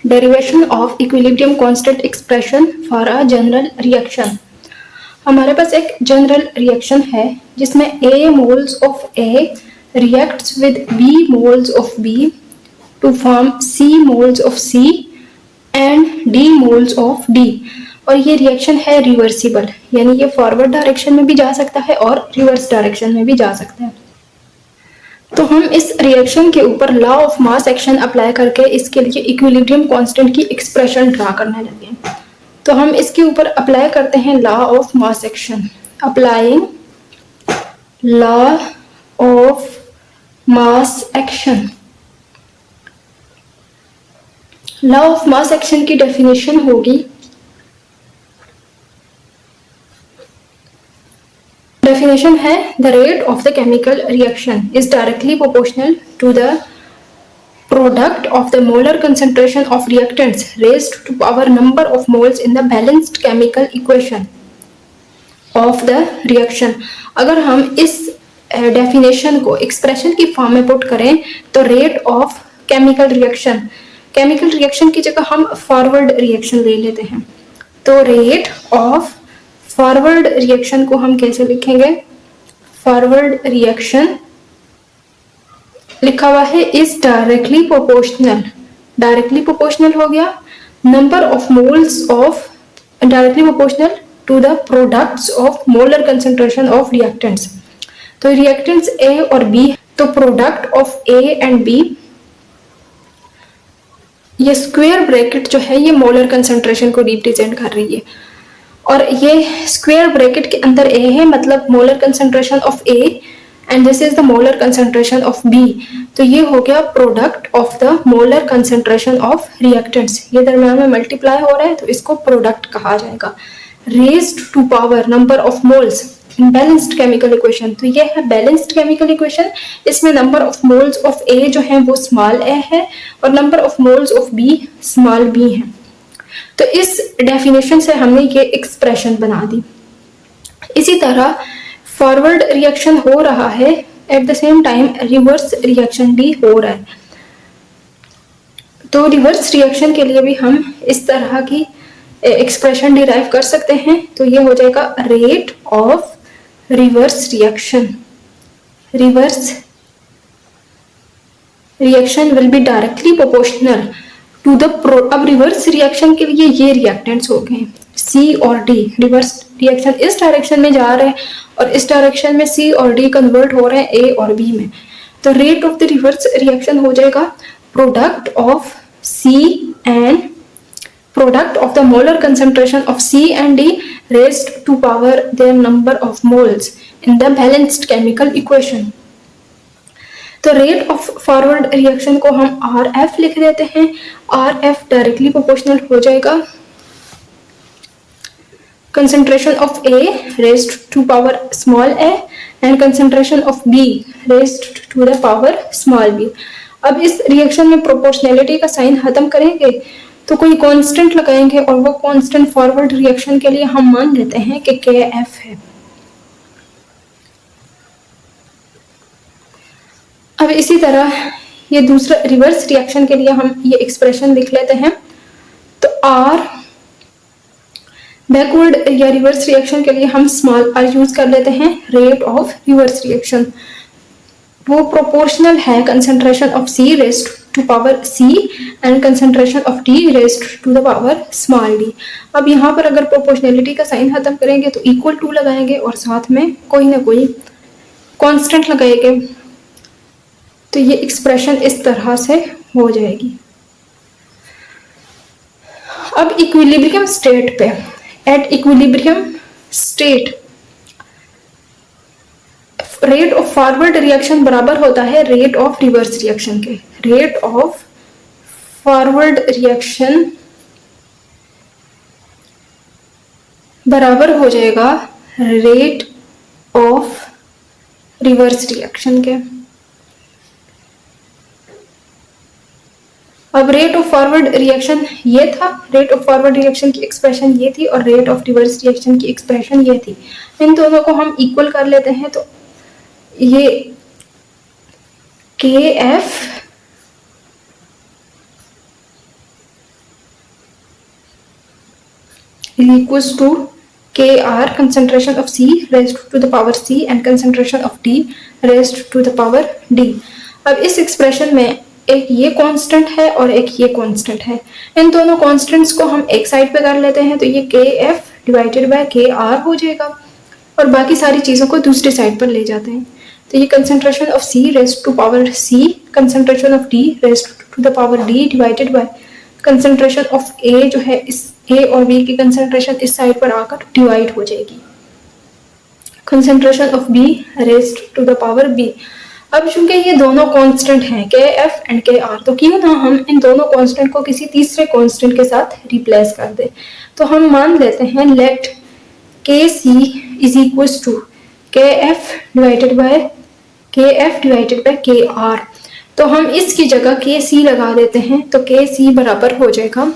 Derivation of equilibrium constant expression for a general reaction. हमारे पास एक जनरल रिएक्शन है जिसमें A moles of A reacts with B moles of B to form C moles of C and D moles of D। और ये reaction है reversible, यानी ये फॉरवर्ड डायरेक्शन में भी जा सकता है और रिवर्स डायरेक्शन में भी जा सकता है। तो हम इस रिएक्शन के ऊपर law of mass action apply करके इसके लिए इक्विलिब्रियम कांस्टेंट की एक्सप्रेशन ड्रा करने लगे। तो हम इसके ऊपर अप्लाई करते हैं law of mass action. Applying law of mass action. Law of mass action की डेफिनेशन होगी, डेफिनेशन है the rate of the chemical reaction is directly proportional to the product of the molar concentration of reactants raised to power number of moles in the balanced chemical equation of the reaction। अगर हम इस definition को expression की form में put करें तो rate of chemical reaction की जगह हम फॉरवर्ड रिएक्शन ले लेते हैं। तो रेट ऑफ फॉरवर्ड रिएक्शन को हम कैसे लिखेंगे? फॉरवर्ड रिएक्शन लिखा हुआ है इज डायरेक्टली प्रोपोर्शनल हो गया number of moles of, directly proportional to the products of molar concentration of reactants. तो रिएक्टेंट्स ए और बी, तो product of A and B, ये स्क्वायर ब्रैकेट जो है ये मोलर कंसेंट्रेशन को रिप्रेजेंट कर रही है और ये स्क्वायर ब्रैकेट के अंदर ए है, मतलब molar concentration of A and this is the molar concentration of B। तो ये हो गया product of the molar concentration of reactants. ये दरम्यान में मल्टीप्लाई हो रहा है तो इसको प्रोडक्ट कहा जाएगा। Raised to power number of moles in balanced chemical equation. तो ये है बैलेंस्ड केमिकल इक्वेशन, इसमें number of moles of A जो है वो स्मॉल a है और number of moles of B small b है। तो इस डेफिनेशन से हमने ये एक्सप्रेशन बना दी। इसी तरह फॉरवर्ड रिएक्शन हो रहा है, at the same time reverse reaction भी हो रहा है। तो रिवर्स रिएक्शन के लिए भी हम इस तरह की एक्सप्रेशन डिराइव कर सकते हैं। तो ये हो जाएगा rate of reverse reaction. Reverse reaction will be directly proportional to the अब रिवर्स रिएक्शन के लिए ये रिएक्टेंट्स हो गए C और D। रिवर्स रिएक्शन इस डायरेक्शन में जा रहे हैं और इस डायरेक्शन में C और D कन्वर्ट हो रहे हैं A और B में। तो rate of the reverse reaction हो जाएगा product of C and product of the molar concentration of C and D raised to power their number of moles in the balanced chemical equation. तो rate of forward reaction को हम RF लिख देते हैं। RF directly proportional हो जाएगा concentration of A raised to power small a and concentration of B raised to the power small b। अब इस रिएक्शन में प्रोपोर्शनैलिटी का साइन खत्म करेंगे तो कोई कांस्टेंट लगाएंगे और वो कांस्टेंट फॉरवर्ड रिएक्शन के लिए हम मान लेते हैं कि KF है। अब इसी तरह ये दूसरा रिवर्स रिएक्शन के लिए हम ये एक्सप्रेशन लिख लेते हैं। तो R बैकवर्ड या रिवर्स रिएक्शन के लिए हम स्मॉल r यूज कर लेते हैं। रेट ऑफ रिवर्स रिएक्शन वो प्रोपोर्शनल है concentration of C raised to power C and concentration of D raised to the power small d। अब यहाँ पर अगर प्रोपोर्शनैलिटी का साइन खत्म करेंगे तो इक्वल टू लगाएंगे और साथ में कोई ना कोई कांस्टेंट लगाएंगे। तो ये एक्सप्रेशन इस तरह से हो जाएगी। अब इक्विलिब्रियम स्टेट पे, at equilibrium state rate of forward reaction बराबर होता है रेट ऑफ रिवर्स रिएक्शन के। रेट ऑफ फॉरवर्ड रिएक्शन बराबर हो जाएगा रेट ऑफ रिवर्स रिएक्शन के। अब रेट ऑफ फॉरवर्ड रिएक्शन ये था, रेट ऑफ फॉरवर्ड रिएक्शन की एक्सप्रेशन ये थी और रेट ऑफ रिवर्स रिएक्शन की एक्सप्रेशन ये थी। इन दोनों को हम इक्वल कर लेते हैं तो ये KF is equals to Kr concentration of C raised to the power C and concentration of D raised to the power D। अब इस एक्सप्रेशन में एक ये कांस्टेंट है और एक ये कांस्टेंट है, इन दोनों कांस्टेंट्स को हम एक साइड पे कर लेते हैं तो ये Kf डिवाइडेड बाय Kr हो जाएगा और बाकी सारी चीज़ों को दूसरी साइड पर ले जाते हैं। तो ये concentration of C raised to power C, concentration of D raised to the power D divided by concentration of A जो है इस A और B की कंसंट्रेशन इस साइड पर आकर डिवाइड हो जाएगी, concentration of B raised to the power B। अब चूंकि ये दोनों कांस्टेंट हैं Kf एंड Kr, तो क्यों ना हम इन दोनों कांस्टेंट को किसी तीसरे कांस्टेंट के साथ रिप्लेस कर दें। तो हम मान लेते हैं let Kc is equals to Kf divided by Kr। तो हम इसकी जगह Kc लगा देते हैं तो Kc बराबर हो जाएगा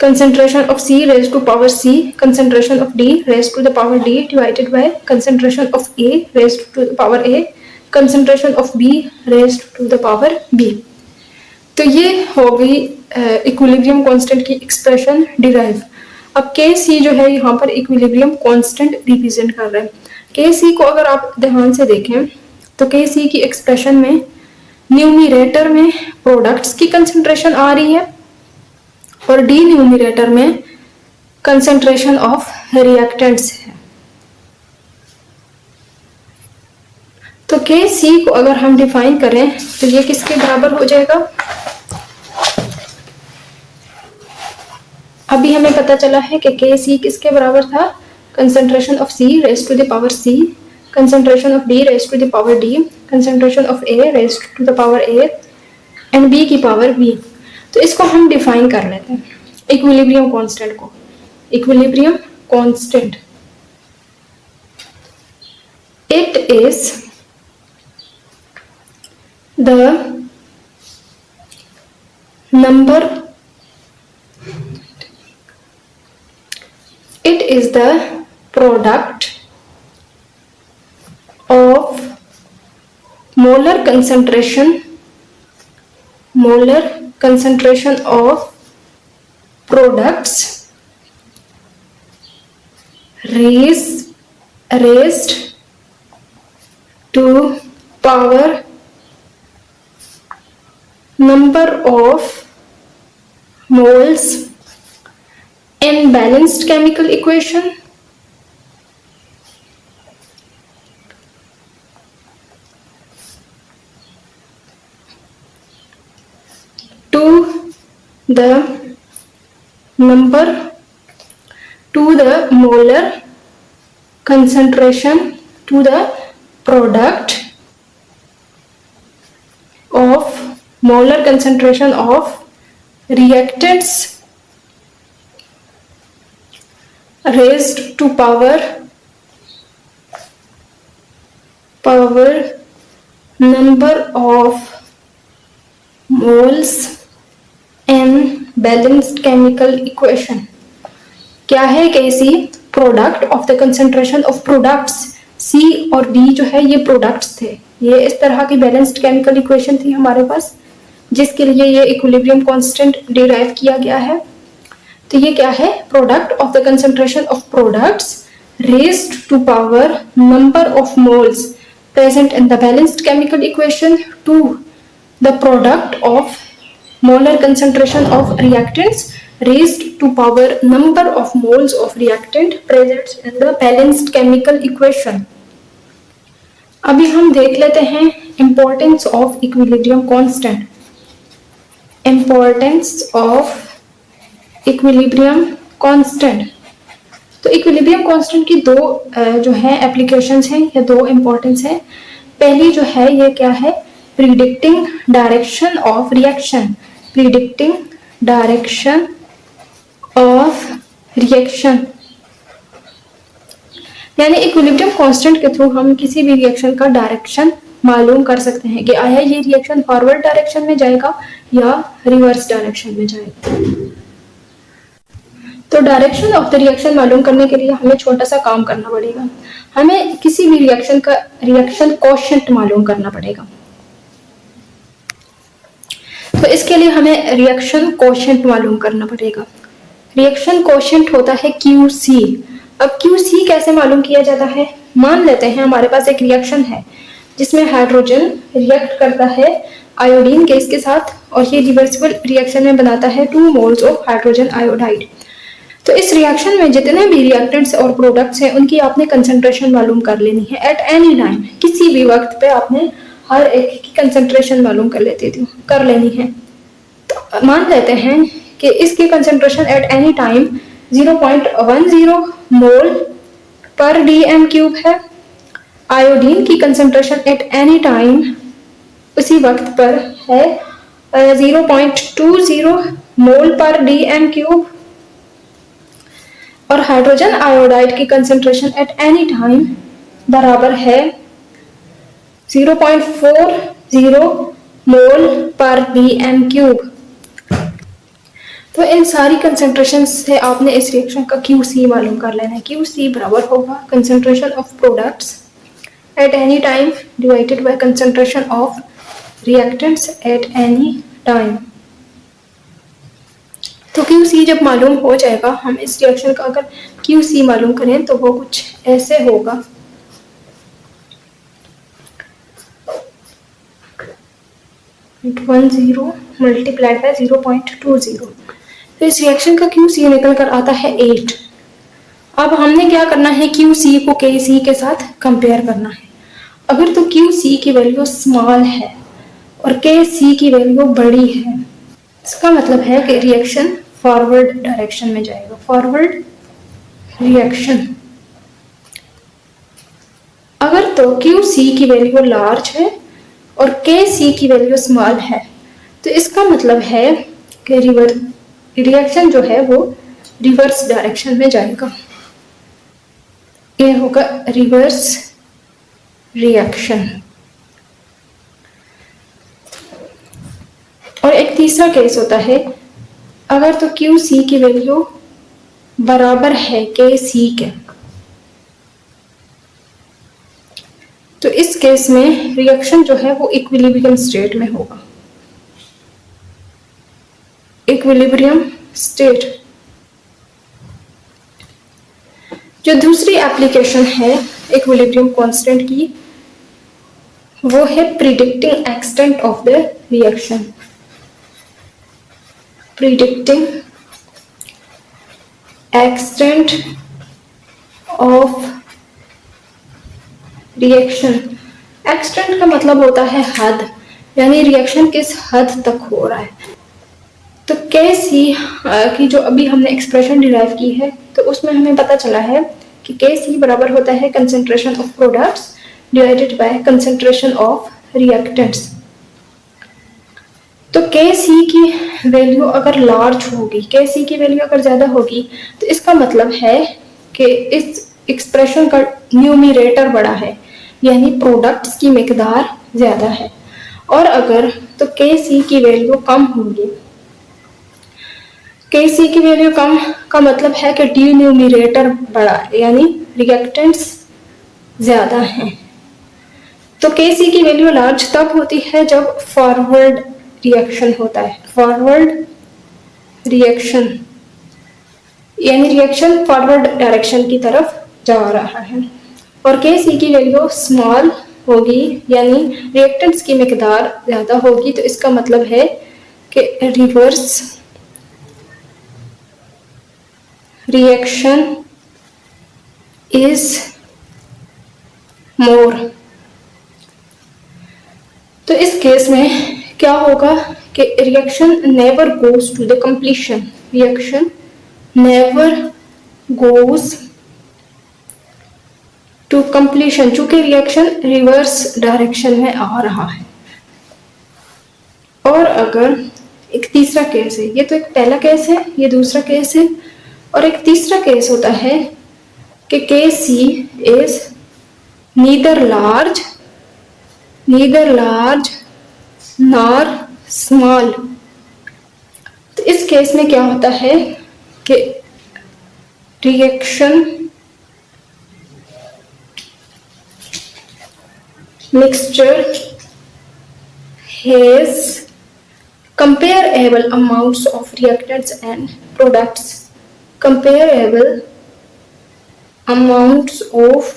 concentration of C raised to power C, concentration of D raised to the power D divided by concentration of A raised to the power A, concentration of B raised to the power B। तो ये हो गई equilibrium constant की expression derive. अब Kc जो है यहाँ पर इक्विलिब्रियम कांस्टेंट रिप्रेजेंट कर रहा है। Kc को अगर आप ध्यान से देखें तो Kc की एक्सप्रेशन में न्यूमरेटर में प्रोडक्ट्स की कंसंट्रेशन आ रही है और डिनोमिनेटर में कंसंट्रेशन ऑफ रिएक्टेंट्स है। तो Kc को अगर हम डिफाइन करें तो ये किसके बराबर हो जाएगा, अभी हमें पता चला है कि Kc किसके बराबर था, concentration of C raised to the power C, concentration of D raised to the power D, concentration of A raised to the power A and B की पावर B। तो इसको हम डिफाइन कर लेते हैं इक्विलिब्रियम कांस्टेंट को। Equilibrium constant it is the number, it is the product of molar concentration of products raised to power number of moles in balanced chemical equation to the molar concentration to the product of molar concentration of reactants raised to power number of moles in balanced chemical equation। क्या है Kc, product of the concentration of products. C और D जो है ये products थे, ये इस तरह की बैलेंस्ड केमिकल इक्वेशन थी हमारे पास जिसके लिए ये इक्विलिब्रियम कांस्टेंट डिराइव किया गया है। तो ये क्या है, product of the concentration of products raised to power number of moles present in the balanced chemical equation to the product of molar concentration of reactants raised to power number of moles of reactant present in the balanced chemical equation। अभी हम देख लेते हैं importance of equilibrium constant। importance of equilibrium constant, तो equilibrium constant की दो जो है एप्लीकेशंस हैं या दो इम्पोर्टेंस है। पहली जो है ये क्या है, predicting direction of reaction, predicting direction of reaction, यानी इक्विलिब्रियम कांस्टेंट के थ्रू हम किसी भी रिएक्शन का डायरेक्शन मालूम कर सकते हैं कि आया ये रिएक्शन फॉरवर्ड डायरेक्शन में जाएगा या रिवर्स डायरेक्शन में जाएगा। तो डायरेक्शन ऑफ द रिएक्शन मालूम करने के लिए हमें छोटा सा काम करना पड़ेगा, हमें किसी भी रिएक्शन का रिएक्शन कोएफिशिएंट मालूम करना पड़ेगा। तो इसके लिए हमें रिएक्शन कोएफिशिएंट मालूम करना पड़ेगा। रिएक्शन कोशेंट होता है QC। अब QC कैसे मालूम किया जाता है? मान लेते हैं हमारे पास एक रिएक्शन है जिसमें हाइड्रोजन रिएक्ट करता है आयोडीन गैस के साथ और ये रिवर्सिबल रिएक्शन में बनाता है 2 मोल्स ऑफ हाइड्रोजन आयोडाइड। तो इस रिएक्शन में जितने भी रिएक्टेंट्स और प्रोडक्ट्स हैं उनकी आपने कंसंट्रेशन मालूम कर लेनी है एट एनी टाइम। किसी भी वक्त पे आपने हर एक की कंसंट्रेशन मालूम कर लेनी है। तो मान लेते हैं कि इसकी कंसंट्रेशन एट एनी टाइम 0.10 मोल पर डीएम क्यूब है। आयोडीन की कंसंट्रेशन एट एनी टाइम उसी वक्त पर है 0.20 मोल पर डीएम क्यूब और हाइड्रोजन आयोडाइड की कंसंट्रेशन एट एनी टाइम बराबर है 0.40 मोल पर डीएम क्यूब। तो इन सारी कंसंट्रेशन से आपने इस रिएक्शन का QC मालूम कर लेना है। QC बराबर होगा concentration of products at any time divided by concentration of reactants at any time. तो QC जब मालूम हो जाएगा, हम इस रिएक्शन का अगर QC मालूम करें तो वो कुछ ऐसे होगा। Multiplied by 0.20। तो इस रिएक्शन का QC निकल कर आता है 8। अब हमने क्या करना है, QC को KC के साथ कंपेयर करना है। अगर तो QC की वैल्यू स्मॉल है और KC की वैल्यू बड़ी है, इसका मतलब है कि रिएक्शन फॉरवर्ड डायरेक्शन में जाएगा। Forward reaction. अगर तो QC की वैल्यू लार्ज है और KC की वैल्यू स्मॉल है तो इसका मतलब है कि रिएक्शन जो है वो रिवर्स डायरेक्शन में जाएगा। ये होगा रिवर्स रिएक्शन। और एक तीसरा केस होता है, अगर तो QC की वैल्यू बराबर है KC के, तो इस केस में रिएक्शन जो है वो इक्विलिब्रियम स्टेट में होगा। Equilibrium state. जो दूसरी एप्लीकेशन है इक्विलिब्रियम कांस्टेंट की, वो है predicting extent of the reaction. Predicting extent of reaction. Extent का मतलब होता है हद, यानी रिएक्शन किस हद तक हो रहा है। तो KC की जो अभी हमने एक्सप्रेशन डिराइव की है तो उसमें हमें पता चला है कि KC बराबर होता है concentration of products divided by concentration of reactants. तो KC की वैल्यू अगर लार्ज होगी, KC की वैल्यू अगर ज्यादा होगी, तो इसका मतलब है कि इस एक्सप्रेशन का न्यूमरेटर बड़ा है, यानी प्रोडक्ट्स की मिकदार ज्यादा है। और अगर तो KC की वैल्यू कम होगी, KC की वैल्यू कम का मतलब है कि डिन्यूमरेटर बड़ा, यानी रिएक्टेंट्स ज्यादा हैं। तो KC की वैल्यू लार्ज तब होती है जब फॉरवर्ड रिएक्शन होता है। फॉरवर्ड रिएक्शन यानी रिएक्शन फॉरवर्ड डायरेक्शन की तरफ जा रहा है। और KC की वैल्यू स्मॉल होगी, यानी रिएक्टेंट्स की मिकदार ज्यादा होगी, तो इसका मतलब है कि रिवर्स रिएक्शन इज मोर। तो इस केस में क्या होगा कि reaction never goes to the completion. Reaction never goes to completion, चूंकि रिएक्शन रिवर्स डायरेक्शन में आ रहा है। और अगर एक तीसरा केस है, ये तो एक पहला केस है, ये दूसरा केस है, और एक तीसरा केस होता है कि KC is neither large nor small. तो इस केस में क्या होता है कि reaction mixture has comparable amounts of reactants and products comparable amounts of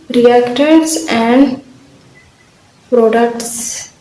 reactants and products